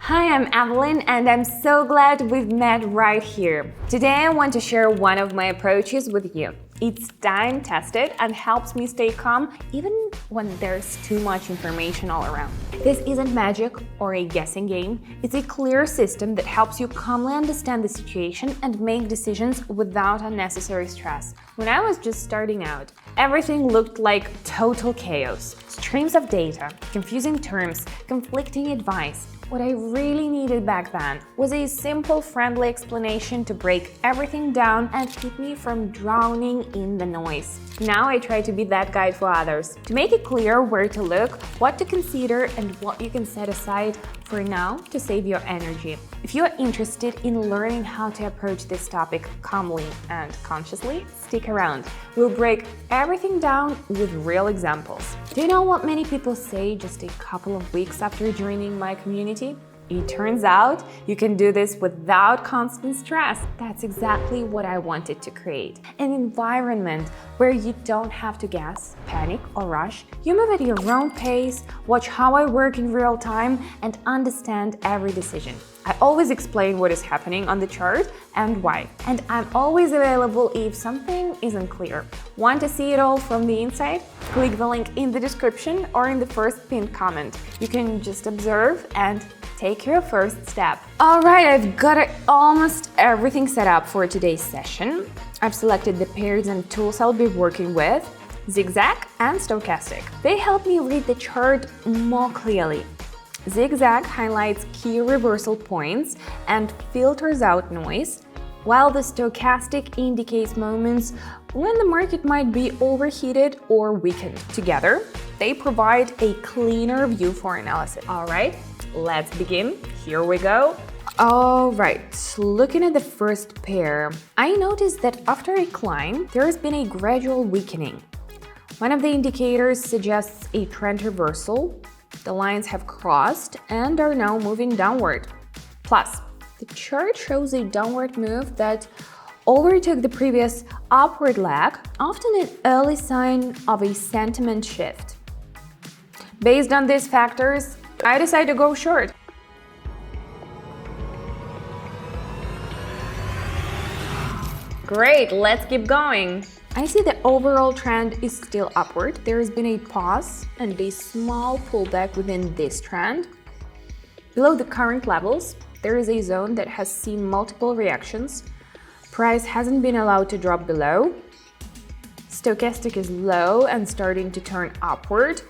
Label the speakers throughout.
Speaker 1: Hi, I'm Evelyn and I'm so glad we've met right here. Today I want to share one of my approaches with you. It's time-tested and helps me stay calm even when there's too much information all around. This isn't magic or a guessing game. It's a clear system that helps you calmly understand the situation and make decisions without unnecessary stress. When I was just starting out, everything looked like total chaos. Streams of data, confusing terms, conflicting advice. What I really needed back then was a simple, friendly explanation to break everything down and keep me from drowning in the noise. Now I try to be that guide for others, to make it clear where to look, what to consider, and what you can set aside for now to save your energy. If you are interested in learning how to approach this topic calmly and consciously, stick around. We'll break everything down with real examples. Do you know what many people say just a couple of weeks after joining my community? It turns out you can do this without constant stress. That's exactly what I wanted to create. An environment where you don't have to guess, panic, or rush. You move at your own pace, watch how I work in real time, and understand every decision. I always explain what is happening on the chart and why. And I'm always available if something isn't clear. Want to see it all from the inside? Click the link in the description or in the first pinned comment. You can just observe and take your first step. Alright, I've got almost everything set up for today's session. I've selected the pairs and tools I'll be working with, Zigzag and Stochastic. They help me read the chart more clearly. Zigzag highlights key reversal points and filters out noise, while the Stochastic indicates moments when the market might be overheated or weakened. Together, they provide a cleaner view for analysis. Alright, let's begin. Here we go. Alright, looking at the first pair, I noticed that after a climb, there has been a gradual weakening. One of the indicators suggests a trend reversal. The lines have crossed and are now moving downward. Plus, the chart shows a downward move that overtook the previous upward leg, often an early sign of a sentiment shift. Based on these factors, I decided to go short. Great, let's keep going. I see the overall trend is still upward. There has been a pause and a small pullback within this trend. Below the current levels, there is a zone that has seen multiple reactions. Price hasn't been allowed to drop below. Stochastic is low and starting to turn upward.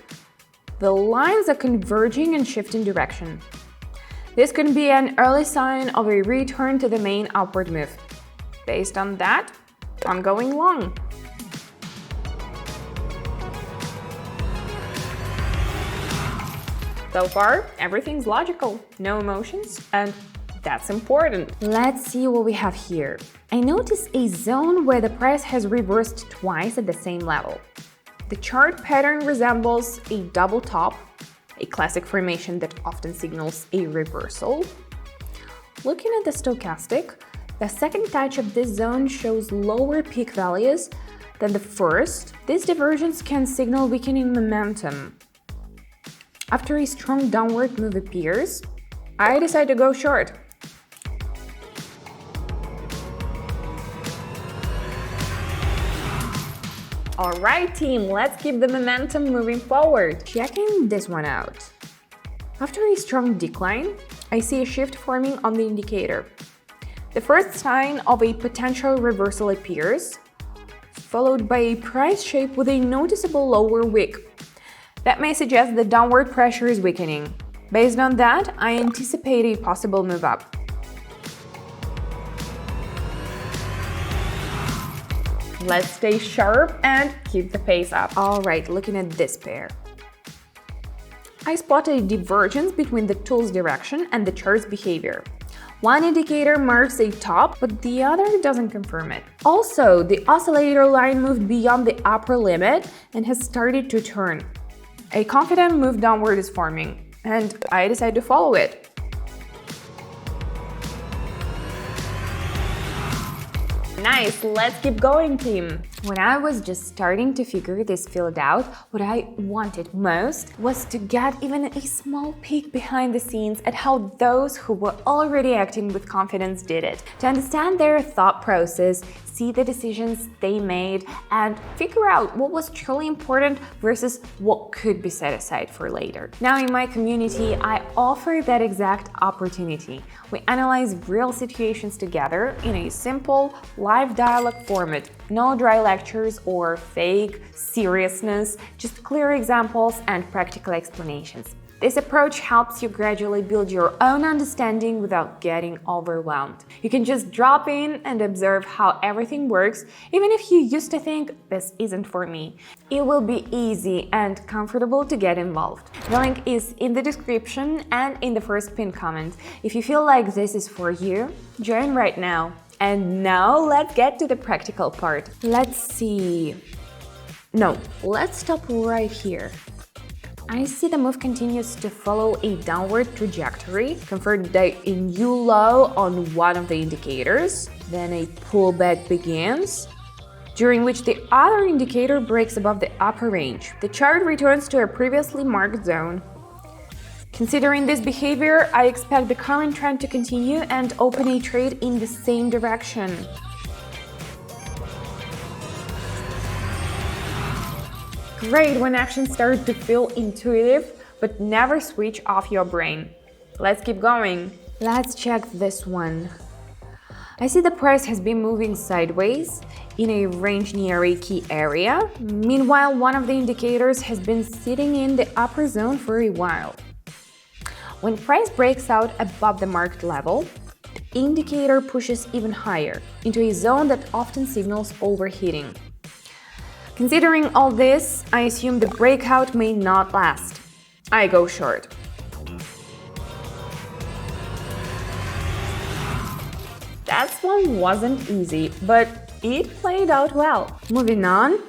Speaker 1: The lines are converging and shifting direction. This could be an early sign of a return to the main upward move. Based on that, I'm going long. So far, everything's logical, no emotions, and that's important. Let's see what we have here. I notice a zone where the price has reversed twice at the same level. The chart pattern resembles a double top, a classic formation that often signals a reversal. Looking at the Stochastic, the second touch of this zone shows lower peak values than the first. This divergence can signal weakening momentum. After a strong downward move appears, I decide to go short. Alright team, let's keep the momentum moving forward. Checking this one out. After a strong decline, I see a shift forming on the indicator. The first sign of a potential reversal appears, followed by a price shape with a noticeable lower wick. That may suggest the downward pressure is weakening. Based on that, I anticipate a possible move up. Let's stay sharp and keep the pace up. Alright, looking at this pair. I spot a divergence between the tool's direction and the chart's behavior. One indicator marks a top, but the other doesn't confirm it. Also, the oscillator line moved beyond the upper limit and has started to turn. A confident move downward is forming, and I decide to follow it. Nice, let's keep going, team. When I was just starting to figure this field out, what I wanted most was to get even a small peek behind the scenes at how those who were already acting with confidence did it, to understand their thought process, see the decisions they made, and figure out what was truly important versus what could be set aside for later. Now, in my community, I offer that exact opportunity. We analyze real situations together in a simple, live dialogue format. No dry lectures or fake seriousness, just clear examples and practical explanations. This approach helps you gradually build your own understanding without getting overwhelmed. You can just drop in and observe how everything works, even if you used to think this isn't for me. It will be easy and comfortable to get involved. The link is in the description and in the first pinned comment. If you feel like this is for you, join right now. And now let's get to the practical part. Let's stop right here. I see the move continues to follow a downward trajectory, confirmed by a new low on one of the indicators. Then a pullback begins, during which the other indicator breaks above the upper range. The chart returns to a previously marked zone. Considering this behavior, I expect the current trend to continue and open a trade in the same direction. Great when actions start to feel intuitive, but never switch off your brain. Let's keep going. Let's check this one. I see the price has been moving sideways in a range near a key area. Meanwhile, one of the indicators has been sitting in the upper zone for a while. When price breaks out above the marked level, the indicator pushes even higher into a zone that often signals overheating. Considering all this, I assume the breakout may not last. I go short. That one wasn't easy, but it played out well. Moving on,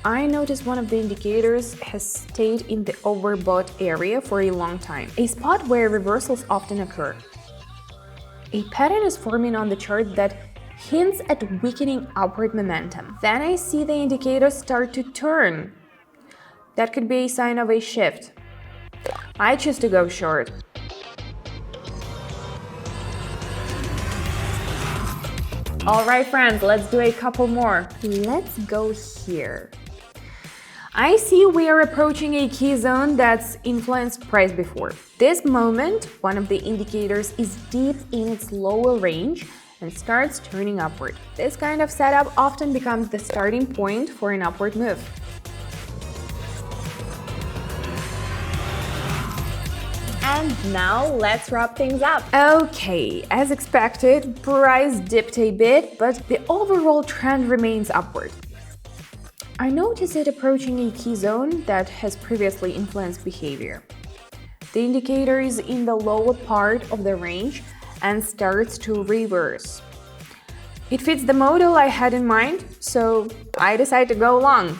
Speaker 1: I noticed one of the indicators has stayed in the overbought area for a long time, a spot where reversals often occur. A pattern is forming on the chart that hints at weakening upward momentum. Then I see the indicators start to turn. That could be a sign of a shift. I choose to go short. Alright friends, let's do a couple more. Let's go here. I see we are approaching a key zone that's influenced price before. This moment, one of the indicators is deep in its lower range and starts turning upward. This kind of setup often becomes the starting point for an upward move. And now let's wrap things up. Okay, as expected, price dipped a bit, but the overall trend remains upward. I notice it approaching a key zone that has previously influenced behavior. The indicator is in the lower part of the range and starts to reverse. It fits the model I had in mind, so I decide to go long.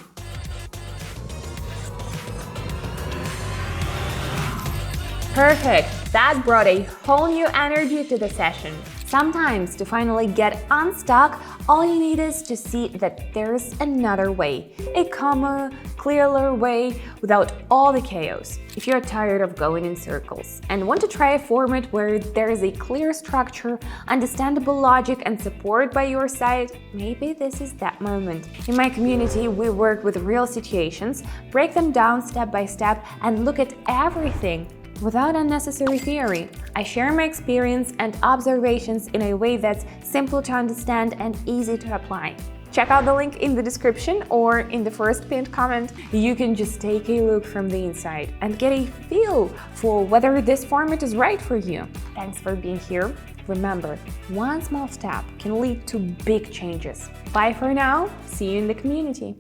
Speaker 1: Perfect! That brought a whole new energy to the session. Sometimes, to finally get unstuck, all you need is to see that there's another way, a calmer, clearer way without all the chaos. If you're tired of going in circles and want to try a format where there is a clear structure, understandable logic, and support by your side, maybe this is that moment. In my community, we work with real situations, break them down step by step, and look at everything without unnecessary theory. I share my experience and observations in a way that's simple to understand and easy to apply. Check out the link in the description or in the first pinned comment. You can just take a look from the inside and get a feel for whether this format is right for you. Thanks for being here. Remember, one small step can lead to big changes. Bye for now. See you in the community.